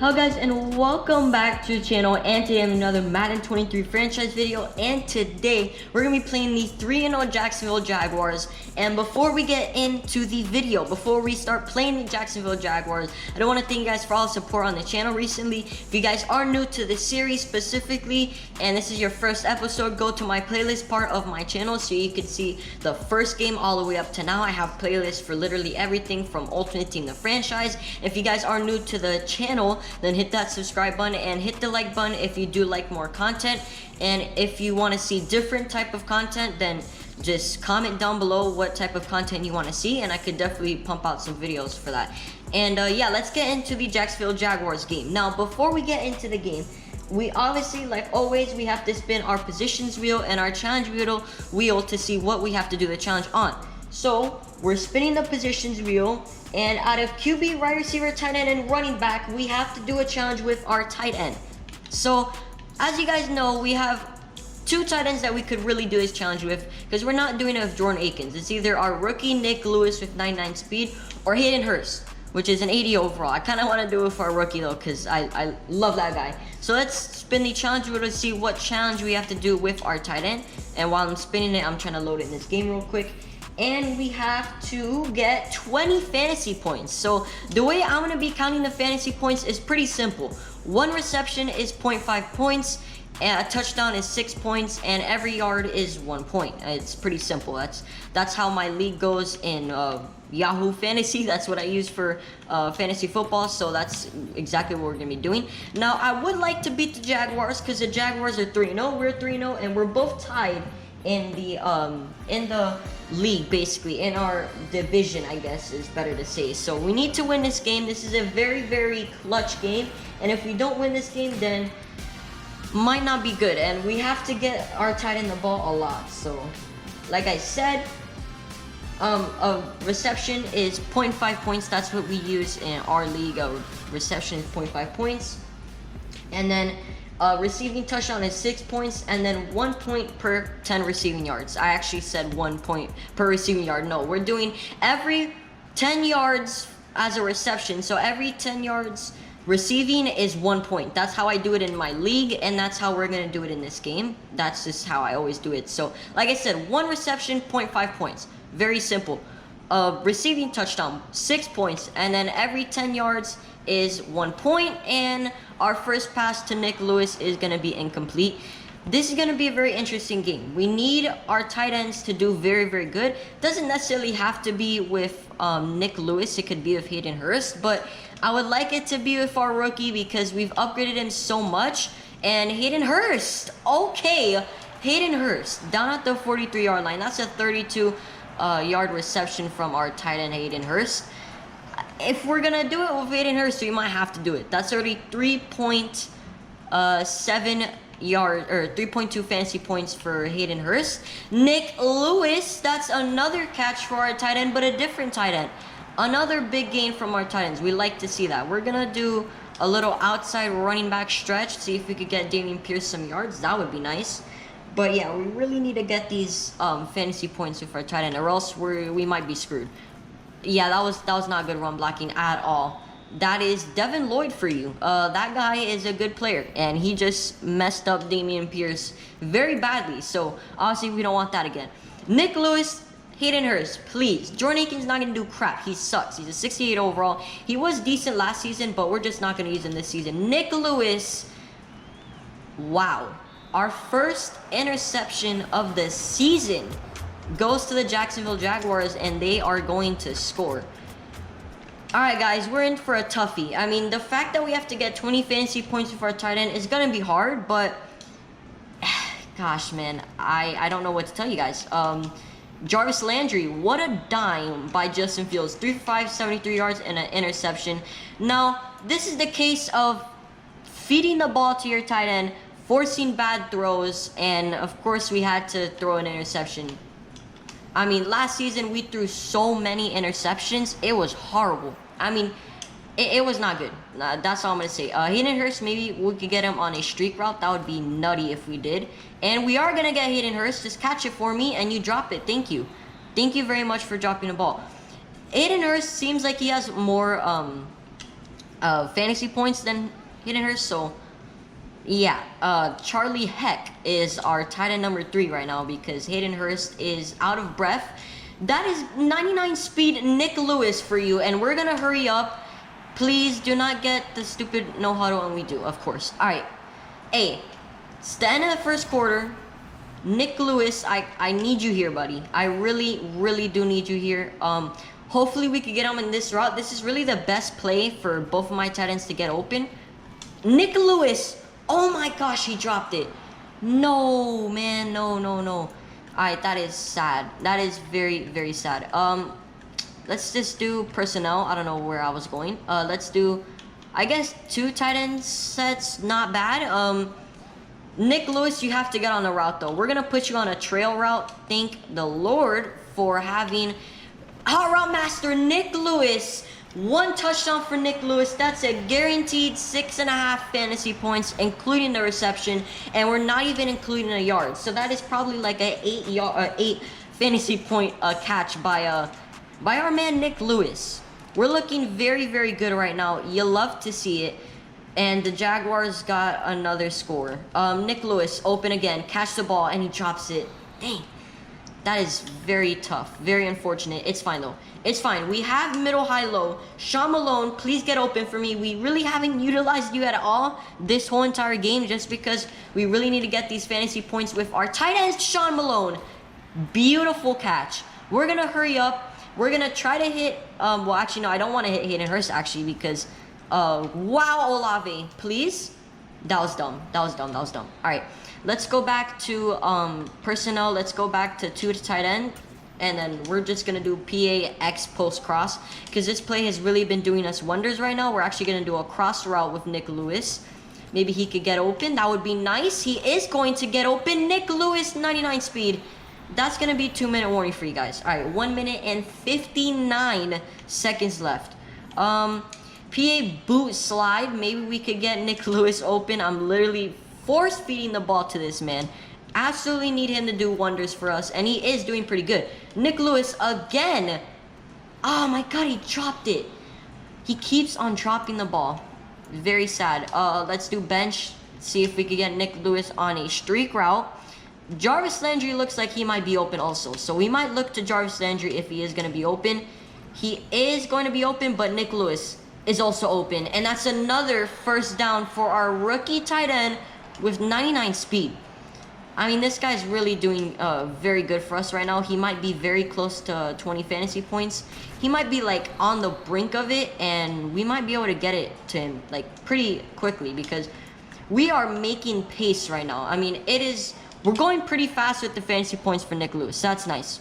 Hello guys, and welcome back to the channel, and today I have another Madden 23 franchise video. And today we're gonna be playing the 3-0 Jacksonville Jaguars. And before we get into the video, before we start playing the Jacksonville Jaguars, I don't want to thank you guys for all the support on the channel recently. If you guys are new to the series specifically and this is your first episode, go to my playlist part of my channel so you can see the first game all the way up to now. I have playlists for literally everything from Ultimate Team to franchise. If you guys are new to the channel, then hit that subscribe button and hit the like button if you do like more content. And if you want to see different type of content, then just comment down below what type of content you want to see, and I could definitely pump out some videos for that. And yeah, let's get into the Jacksonville Jaguars game. Now, before we get into the game, we obviously, like always, we have to spin our positions wheel and our challenge wheel to see what we have to do the challenge on. So we're spinning the positions wheel, and out of QB, wide receiver, tight end, and running back, we have to do a challenge with our tight end. So as you guys know, we have two tight ends that we could really do this challenge with, because we're not doing it with Jordan Akins. It's either our rookie Nick Lewis with 99 speed or Hayden Hurst, which is an 80 overall. I kind of want to do it for our rookie though, because I love that guy. So let's spin the challenge wheel to see what challenge we have to do with our tight end. And while I'm spinning it, I'm trying to load it in this game real quick. And we have to get 20 fantasy points. So the way I'm going to be counting the fantasy points is pretty simple. One reception is 0.5 points, a touchdown is 6 points, and every yard is 1 point. It's pretty simple. That's how my league goes in Yahoo Fantasy. That's what I use for fantasy football, so that's exactly what we're going to be doing. Now, I would like to beat the Jaguars because the Jaguars are 3-0, we're 3-0, and we're both tied in the league, basically in our division, I guess is better to say. So we need to win this game. This is a very, very clutch game, and if we don't win this game, then might not be good. And we have to get our tight end the ball a lot. So like I said, a reception is 0.5 points. That's what we use in our league. A reception is 0.5 points, and then receiving touchdown is 6 points, and then 1 point per 10 receiving yards. I actually said 1 point per receiving yard. No, we're doing every 10 yards as a reception. So every 10 yards receiving is 1 point. That's how I do it in my league, and that's how we're going to do it in this game. That's just how I always do it. So like I said, one reception, 0.5 points. Very simple. Receiving touchdown, 6 points, and then every 10 yards is 1 point, and our first pass to Nick Lewis is going to be incomplete. This is going to be a very interesting game. We need our tight ends to do very, very good. Doesn't necessarily have to be with Nick Lewis. It could be with Hayden Hurst, but I would like it to be with our rookie because we've upgraded him so much. And Hayden Hurst, okay, Hayden Hurst down at the 43-yard line. That's a 32-yard reception from our tight end Hayden Hurst. If we're gonna do it with Hayden Hurst, we might have to do it. That's already 3.7 yard or 3.2 fantasy points for Hayden Hurst. Nick Lewis, that's another catch for our tight end, but a different tight end. Another big gain from our tight ends. We like to see that. We're gonna do a little outside running back stretch, see if we could get Dameon Pierce some yards. That would be nice. But yeah, we really need to get these fantasy points with our tight end, or else we might be screwed. Yeah, that was not good run blocking at all. That is Devin Lloyd for you. That guy is a good player, and he just messed up Dameon Pierce very badly. So obviously we don't want that again. Nick Lewis, Hayden Hurst, please. Jordan Akins not gonna do crap. He sucks. He's a 68 overall. He was decent last season, but we're just not gonna use him this season. Nick Lewis, wow. Our first interception of the season goes to the Jacksonville Jaguars, and they are going to score. Alright guys, we're in for a toughie. I mean, the fact that we have to get 20 fantasy points with our tight end is going to be hard, but gosh, man, I don't know what to tell you guys. Jarvis Landry, what a dime by Justin Fields. 3 for 5, 73 yards, and an interception. Now, this is the case of feeding the ball to your tight end, forcing bad throws, and of course we had to throw an interception. I mean, last season we threw so many interceptions. It was horrible. I mean, it was not good. That's all I'm going to say. Hayden Hurst, maybe we could get him on a streak route. That would be nutty if we did. And we are going to get Hayden Hurst. Just catch it for me and you drop it. Thank you. Thank you very much for dropping the ball. Hayden Hurst seems like he has more fantasy points than Hayden Hurst. So yeah, Charlie Heck is our tight end number 3 right now because Hayden Hurst is out of breath. That is 99 speed Nick Lewis for you, and we're gonna hurry up. Please do not get the stupid no huddle, and we do, of course. All right, hey, it's the end of the first quarter. Nick Lewis, I need you here, buddy. I really do need you here. Hopefully we could get him in this route. This is really the best play for both of my tight ends to get open. Nick Lewis, oh my gosh, he dropped it. No, man, no. All right, that is sad. That is very sad. Let's just do personnel. I don't know where I was going. Let's do, I guess, 2 tight end sets. Not bad. Nick Lewis, you have to get on the route though. We're gonna put you on a trail route. Thank the Lord for having Hot Route Master Nick Lewis. 1 touchdown for Nick Lewis. That's a guaranteed 6.5 fantasy points, including the reception, and we're not even including a yard. So that is probably like an 8 fantasy point catch by our man Nick Lewis. We're looking very good right now. You love to see it. And the Jaguars got another score. Nick Lewis, open again, catch the ball, and he drops it. Dang. That is very tough, very unfortunate. It's fine though. It's fine. We have middle, high, low. Sean Malone, please get open for me. We really haven't utilized you at all this whole entire game just because we really need to get these fantasy points with our tight end, Sean Malone. Beautiful catch. We're going to hurry up. We're going to try to hit, well, actually, no, I don't want to hit Hayden Hurst, actually, because, wow, Olave, please. That was dumb. All right, let's go back to personnel. Let's go back to 2 tight end, and then we're just gonna do PA X post cross because this play has really been doing us wonders right now. We're actually gonna do a cross route with Nick Lewis. Maybe he could get open. That would be nice. He is going to get open. Nick Lewis, 99 speed. That's gonna be 2-minute warning for you guys. All right, 1 minute and 59 seconds left. PA boot slide. Maybe we could get Nick Lewis open. I'm literally force feeding the ball to this man. Absolutely need him to do wonders for us, and he is doing pretty good. Nick Lewis again. Oh my god, he dropped it. He keeps on dropping the ball. Very sad. Let's do bench. See if we can get Nick Lewis on a streak route. Jarvis Landry looks like he might be open also, so we might look to Jarvis Landry if he is going to be open. He is going to be open, but Nick Lewis is also open, and that's another first down for our rookie tight end with 99 speed. I mean, this guy's really doing very good for us right now. He might be very close to 20 fantasy points. He might be like on the brink of it, and we might be able to get it to him like pretty quickly because we are making pace right now. I mean, we're going pretty fast with the fantasy points for Nick Lewis. That's nice.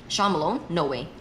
Sean Malone? No way.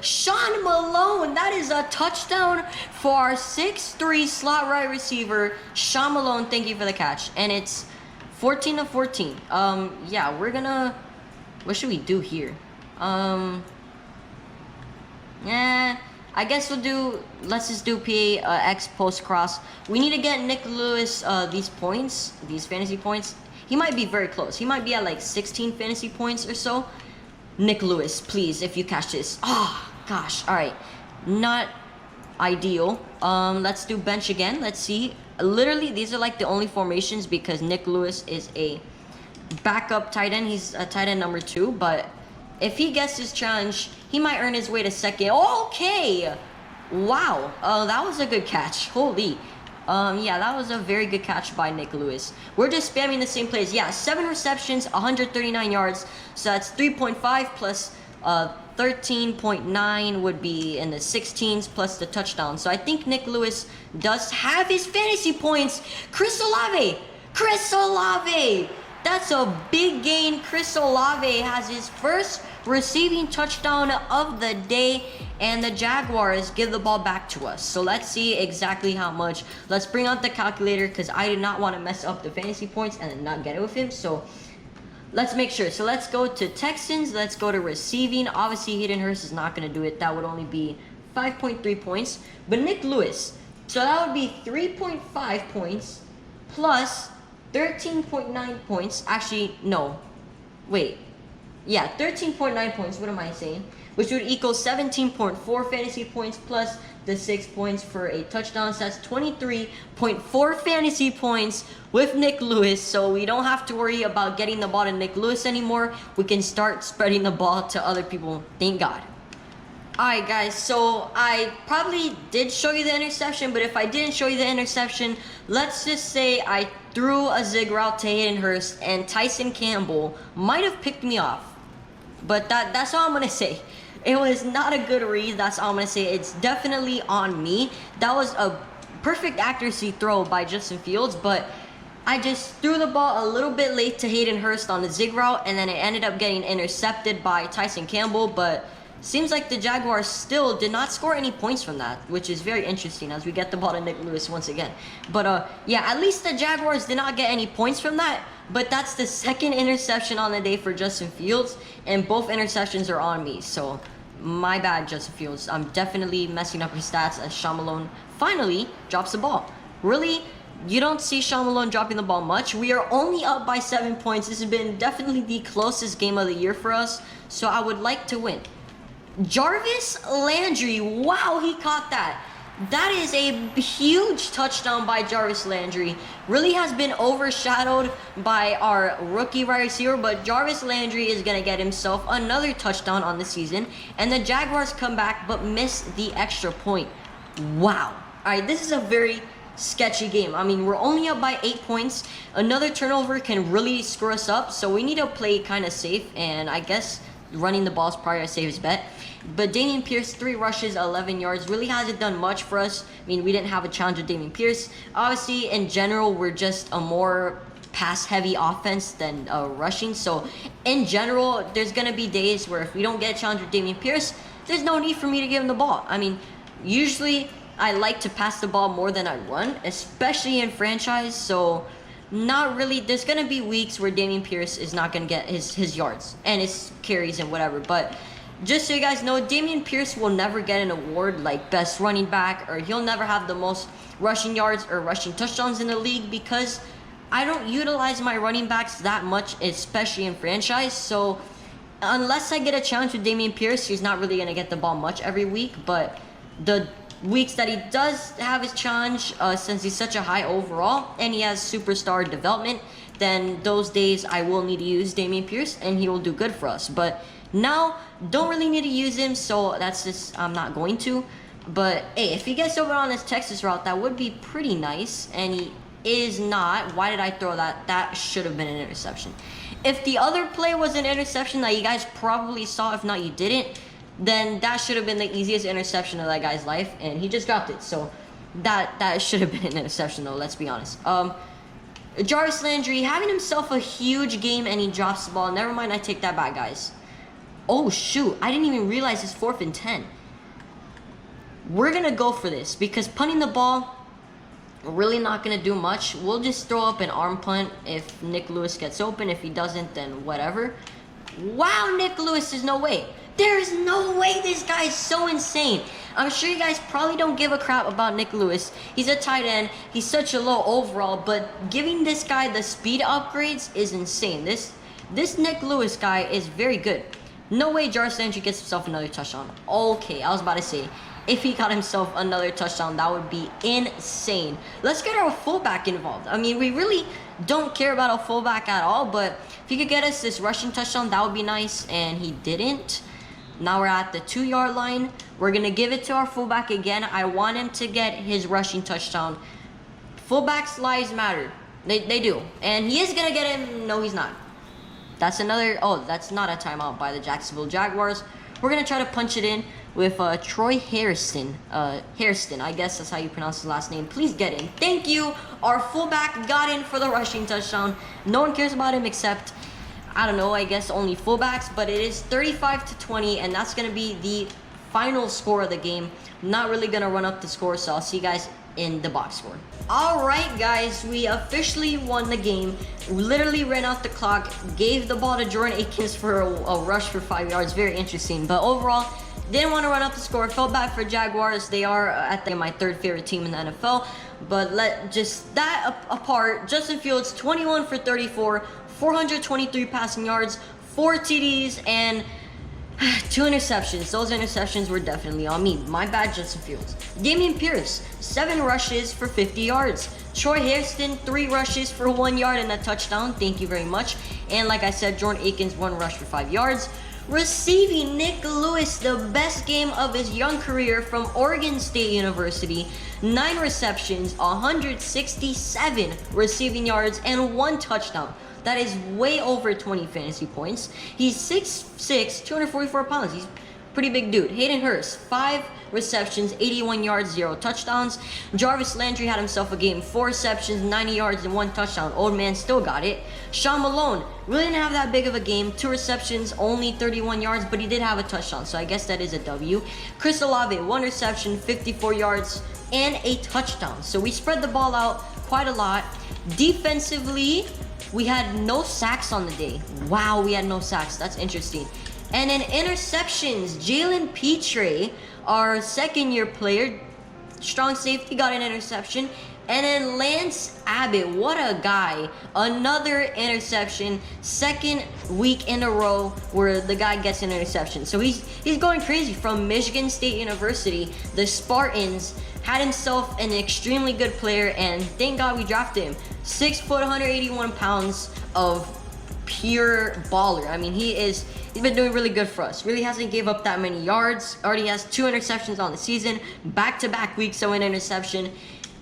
Sean Malone, that is a touchdown for our 6'3" slot right receiver. Sean Malone, thank you for the catch. And it's 14-14. Yeah, we're gonna, what should we do here? Yeah, I guess let's just do PA X post cross. We need to get Nick Lewis these fantasy points. He might be very close. He might be at like 16 fantasy points or so. Nick Lewis, please, if you catch this. Oh, gosh. All right. Not ideal. Let's do bench again. Let's see. Literally, these are like the only formations because Nick Lewis is a backup tight end. He's a tight end number 2. But if he gets this challenge, he might earn his way to second. Okay. Wow. That was a good catch. Holy. Yeah, that was a very good catch by Nick Lewis. We're just spamming the same plays. Yeah, 7 receptions, 139 yards. So that's 3.5 plus 13.9 would be in the 16s plus the touchdown. So I think Nick Lewis does have his fantasy points. Chris Olave! That's a big gain. Chris Olave has his first receiving touchdown of the day, and the Jaguars give the ball back to us. So let's see exactly how much. Let's bring out the calculator because I did not want to mess up the fantasy points and then not get it with him. So let's make sure. So let's go to Texans. Let's go to receiving. Obviously, Hayden Hurst is not going to do it. That would only be 5.3 points. But Nick Lewis, so that would be 3.5 points plus 13.9 points. Actually, no. Wait. Yeah, 13.9 points. What am I saying? Which would equal 17.4 fantasy points plus the 6 points for a touchdown. So that's 23.4 fantasy points with Nick Lewis. So we don't have to worry about getting the ball to Nick Lewis anymore. We can start spreading the ball to other people. Thank God. Alright guys, so I probably did show you the interception, but if I didn't show you the interception, let's just say I threw a zig route to Hayden Hurst and Tyson Campbell might have picked me off. But that's all I'm going to say. It was not a good read, that's all I'm going to say. It's definitely on me. That was a perfect accuracy throw by Justin Fields, but I just threw the ball a little bit late to Hayden Hurst on the zig route, and then it ended up getting intercepted by Tyson Campbell, but seems like the Jaguars still did not score any points from that, which is very interesting as we get the ball to Nick Lewis once again. But yeah, at least the Jaguars did not get any points from that. But that's the second interception on the day for Justin Fields, and both interceptions are on me. So my bad, Justin Fields. I'm definitely messing up your stats as Sean Malone finally drops the ball. Really, you don't see Sean Malone dropping the ball much. We are only up by 7 points. This has been definitely the closest game of the year for us. So I would like to win. Jarvis Landry, wow, he caught that. That is a huge touchdown by Jarvis Landry. Really has been overshadowed by our rookie wide receiver, but Jarvis Landry is going to get himself another touchdown on the season. And the Jaguars come back but miss the extra point. Wow. Alright, this is a very sketchy game. I mean, we're only up by 8 points. Another turnover can really screw us up, so we need to play kind of safe, and I guess running the ball is probably our safest bet. But Dameon Pierce, 3 rushes, 11 yards, really hasn't done much for us. I mean, we didn't have a challenge with Dameon Pierce. Obviously, in general, we're just a more pass-heavy offense than rushing. So, in general, there's going to be days where if we don't get a challenge with Dameon Pierce, there's no need for me to give him the ball. I mean, usually, I like to pass the ball more than I run, especially in franchise. So, not really. There's going to be weeks where Dameon Pierce is not going to get his yards and his carries and whatever. But just so you guys know, Dameon Pierce will never get an award like best running back, or he'll never have the most rushing yards or rushing touchdowns in the league, because I don't utilize my running backs that much, especially in franchise. So unless I get a challenge with Dameon Pierce, he's not really going to get the ball much every week. But the weeks that he does have his challenge, since he's such a high overall and he has superstar development, then those days I will need to use Dameon Pierce and he will do good for us. But now, don't really need to use him, so that's just, I'm not going to. But hey, if he gets over on his Texas route, that would be pretty nice, and he is not. Why did I throw that? That should have been an interception. If the other play was an interception that you guys probably saw, if not you didn't, then that should have been the easiest interception of that guy's life, and he just dropped it. So that should have been an interception, though, let's be honest. Jarvis Landry having himself a huge game, and he drops the ball. Never mind, I take that back, guys. Oh, shoot. I didn't even realize it's 4th and 10. We're going to go for this because punting the ball, really not going to do much. We'll just throw up an arm punt if Nick Lewis gets open. If he doesn't, then whatever. Wow, Nick Lewis, there's no way. There is no way. This guy is so insane. I'm sure you guys probably don't give a crap about Nick Lewis. He's a tight end. He's such a low overall, but giving this guy the speed upgrades is insane. This Nick Lewis guy is very good. No way Jarvis Landry gets himself another touchdown. Okay, I was about to say, if he got himself another touchdown, that would be insane. Let's get our fullback involved. I mean, we really don't care about a fullback at all, but if he could get us this rushing touchdown, that would be nice, and he didn't. Now we're at the 2-yard line. We're going to give it to our fullback again. I want him to get his rushing touchdown. Fullbacks' lives matter. They do. And he is going to get him. No, he's not. That's another, oh, that's not a timeout by the Jacksonville Jaguars. We're going to try to punch it in with Troy Hairston. Hairston, I guess that's how you pronounce his last name. Please get in. Thank you. Our fullback got in for the rushing touchdown. No one cares about him except, I don't know, I guess only fullbacks. But it is 35-20, and that's going to be the final score of the game. I'm not really going to run up the score, so I'll see you guys in the box score. Alright guys, we officially won the game. We literally ran out the clock, gave the ball to Jordan Akins for a rush for 5 yards. Very interesting, but overall didn't want to run up the score. Felt bad for Jaguars. They are my 3rd favorite team in the NFL. But let just that apart, Justin Fields 21 for 34, 423 passing yards, 4 TDs, and 2 interceptions. Those interceptions were definitely on me. My bad, Justin Fields. Dameon Pierce, 7 rushes for 50 yards. Troy Hairston, 3 rushes for 1 yard and a touchdown. Thank you very much. And like I said, Jordan Akins, 1 rush for 5 yards. Receiving, Nick Lewis, the best game of his young career from Oregon State University. 9 receptions, 167 receiving yards, and 1 touchdown. That is way over 20 fantasy points. He's 6'6", 244 pounds. He's a pretty big dude. Hayden Hurst, 5 receptions, 81 yards, 0 touchdowns. Jarvis Landry had himself a game, 4 receptions, 90 yards, and 1 touchdown. Old man still got it. Sean Malone really didn't have that big of a game. 2 receptions, only 31 yards, but he did have a touchdown, so I guess that is a W. Chris Olave, 1 reception, 54 yards, and a touchdown. So we spread the ball out quite a lot. Defensively, we had no sacks on the day. Wow, we had no sacks. That's interesting. And then interceptions, Jalen Petre, our second-year player, strong safety, got an interception. And then Lance Abbott, what a guy. Another interception, second week in a row where the guy gets an interception. So he's going crazy. From Michigan State University, the Spartans had himself an extremely good player, and thank God we drafted him. 6 foot, 181 pounds of pure baller. I mean, he's been doing really good for us. Really hasn't gave up that many yards. Already has 2 interceptions on the season. Back-to-back weeks, so an interception.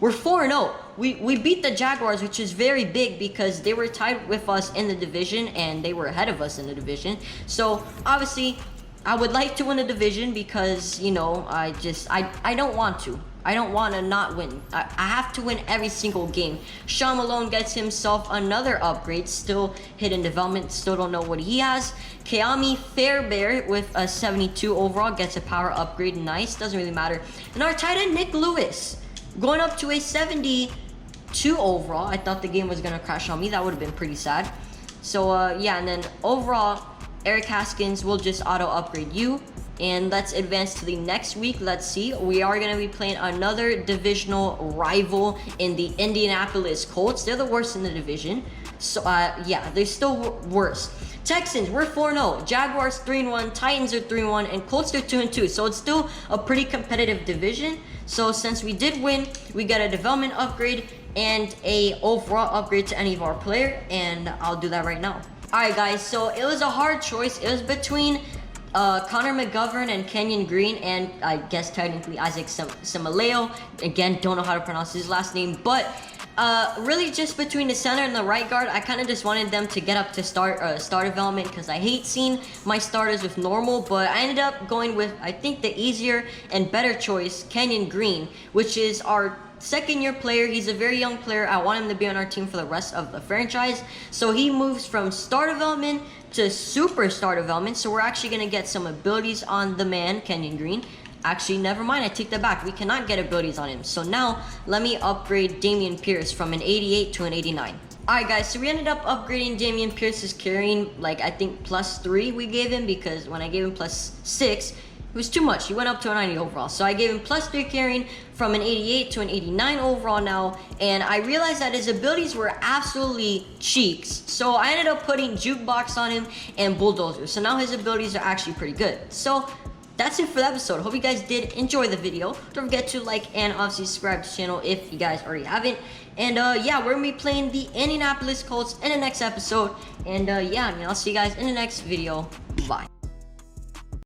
We're 4-0. We beat the Jaguars, which is very big because they were tied with us in the division and they were ahead of us in the division. So obviously, I would like to win the division because, you know, I don't want to. I don't want to not win. I have to win every single game. Sean Malone gets himself another upgrade. Still hidden development. Still don't know what he has. Keami Fairbairn with a 72 overall gets a power upgrade. Nice. Doesn't really matter. And our tight end, Nick Lewis, going up to a 72 overall. I thought the game was going to crash on me. That would have been pretty sad. So, yeah. And then overall, Eric Haskins will just auto upgrade you. And let's advance to the next week. Let's see. We are going to be playing another divisional rival in the Indianapolis Colts. They're the worst in the division. So, yeah, they're still worse. Texans, we're 4-0. Jaguars 3-1. Titans are 3-1. And Colts are 2-2. So it's still a pretty competitive division. So since we did win, we got a development upgrade and a overall upgrade to any of our player. And I'll do that right now. Alright, guys. So it was a hard choice. It was between Connor McGovern and Kenyon Green, and I guess technically Isaac Semaleo. Again, don't know how to pronounce his last name, but really just between the center and the right guard, I kind of just wanted them to get up to star development because I hate seeing my starters with normal, but I ended up going with, I think, the easier and better choice, Kenyon Green, which is our second-year player. He's a very young player. I want him to be on our team for the rest of the franchise. So he moves from star development to superstar development. So we're actually going to get some abilities on the man, Kenyon Green. Actually, never mind. I take that back. We cannot get abilities on him. So now let me upgrade Dameon Pierce from an 88 to an 89. Alright guys, so we ended up upgrading Dameon Pierce's carrying, like I think +3 we gave him, because when I gave him +6, it was too much. He went up to a 90 overall. So I gave him +3 carrying from an 88 to an 89 overall now. And I realized that his abilities were absolutely cheeks. So I ended up putting Jukebox on him and Bulldozer. So now his abilities are actually pretty good. So that's it for the episode. Hope you guys did enjoy the video. Don't forget to like and obviously subscribe to the channel if you guys already haven't. And yeah, we're going to be playing the Indianapolis Colts in the next episode. And yeah, I mean, I'll see you guys in the next video. Bye.